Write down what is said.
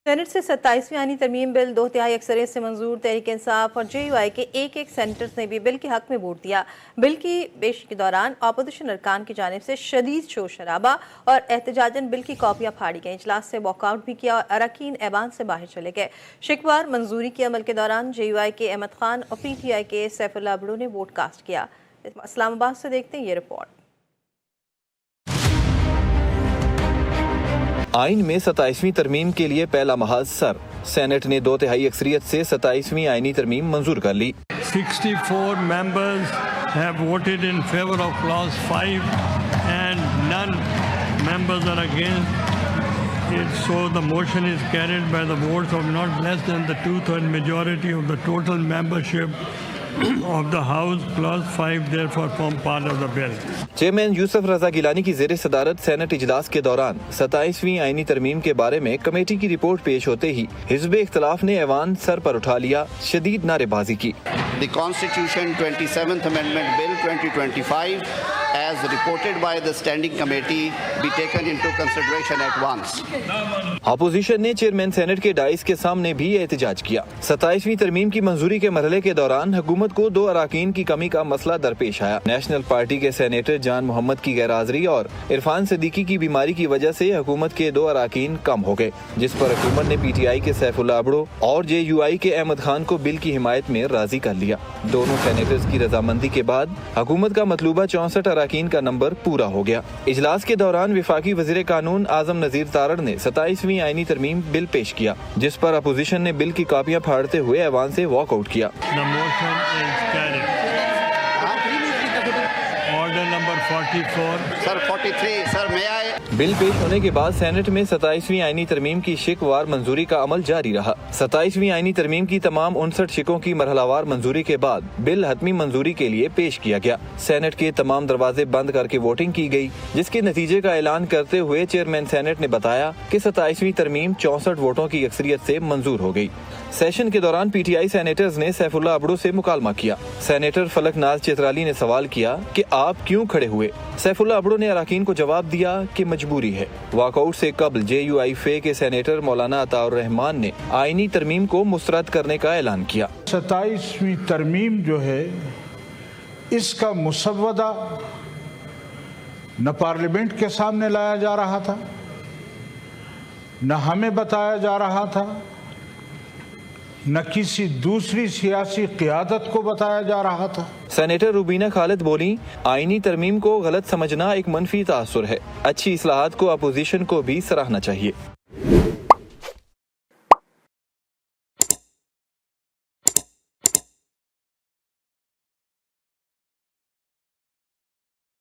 Saint سے 27ویں آئینی ترمیم بل 2/3 اکثریت سے منظور۔ تحریک انصاف اور JUI کے ایک سینیٹرز نے بھی بل کے حق میں ووٹ دیا۔ بل کی پیشی کے دوران اپوزیشن ارکان کی جانب سے شدید شور شرابہ اور احتجاجاً بل کی کاپیاں پھاڑی گئیں۔ اجلاس سے واک آؤٹ بھی کیا اور اراکین ایوان سے باہر چلے گئے۔ شکوار منظوری کے عمل کے دوران JUI کے احمد خان اور PTI کے سیف اللہ ابڑو نے ووٹ کاسٹ کیا۔ اسلام آباد سے دیکھتے ہیں یہ رپورٹ۔ آئین میں 27ویں ترمیم کے لیے پہلا محاذ سر۔ سینٹ نے 2/3 اکثریت سے 27ویں آئینی ترمیم منظور کر لی۔ 64 members have voted in favor of clause 5 and none members are against it, so the motion is carried by the votes of not less than the 2/3 majority of the total membership of the House. Clause 5 therefore form part of the bill. Chairman Yousuf Raza Gilani کی زیر صدارت Saint اجلاس کے دوران 27ویں آئینی ترمیم کے بارے میں کمیٹی کی رپورٹ پیش ہوتے ہی حزب اختلاف نے ایوان سر پر اٹھا لیا، شدید نعرے بازی کی۔ The Constitution 27th Amendment Bill 2025 as reported by the Standing Committee be taken into consideration at once. Opposition نے چیئرمین سینٹ کے ڈائس کے سامنے بھی احتجاج کیا۔ 27ویں ترمیم کی منظوری کے مرحلے کے دوران حکومت کو 2 اراکین کی کمی کا مسئلہ درپیش آیا۔ نیشنل پارٹی کے سینیٹر جان محمد کی غیر حاضری اور عرفان صدیقی کی بیماری کی وجہ سے حکومت کے 2 اراکین کم ہو گئے، جس پر حکومت نے PTI کے سیف اللہ ابڑو اور JUI کے احمد خان کو بل کی حمایت میں راضی کر لیا۔ دونوں سینیٹرز کی رضامندی کے بعد حکومت کا مطلوبہ 64 اراکین کا نمبر پورا ہو گیا۔ اجلاس کے دوران وفاقی وزیر قانون اعظم نذیر تارڑ نے 27ویں آئینی ترمیم بل پیش کیا، جس پر اپوزیشن نے بل کی کاپیاں پھاڑتے ہوئے ایوان سے واک آؤٹ کیا۔ The motion is carried. Order number 44. Sir, 43. Sir, may I? بل پیش ہونے کے بعد سینٹ میں 27ویں آئینی ترمیم کی شق وار منظوری کا عمل جاری رہا۔ 27ویں آئینی ترمیم کی تمام 59 شقوں کی مرحلہ وار منظوری کے بعد بل حتمی منظوری کے لیے پیش کیا گیا۔ سینٹ کے تمام دروازے بند کر کے ووٹنگ کی گئی، جس کے نتیجے کا اعلان کرتے ہوئے چیئرمین سینٹ نے بتایا کہ 27ویں ترمیم 64 ووٹوں کی اکثریت سے منظور ہو گئی۔ سیشن کے دوران PTI سینیٹرز نے سیف اللہ ابڑو سے مکالمہ کیا۔ سینیٹر فلک ناز چترالی نے سوال کیا کہ آپ کیوں کھڑے ہوئے؟ سیف اللہ ابڑو نے اراکین کو جواب دیا کہ مجبوری ہے۔ واک آؤٹ سے قبل JUI فے کے سینیٹر مولانا عطاء الرحمان نے آئینی ترمیم کو مسترد کرنے کا اعلان کیا۔ 27ویں ترمیم جو ہے اس کا مسودہ نہ پارلیمنٹ کے سامنے لایا جا رہا تھا، نہ ہمیں بتایا جا رہا تھا، نہ کسی دوسری سیاسی قیادت کو بتایا جا رہا تھا۔ سینیٹر روبینہ خالد بولی، آئینی ترمیم کو غلط سمجھنا ایک منفی تاثر ہے، اچھی اصلاحات کو اپوزیشن کو بھی سراہنا چاہیے۔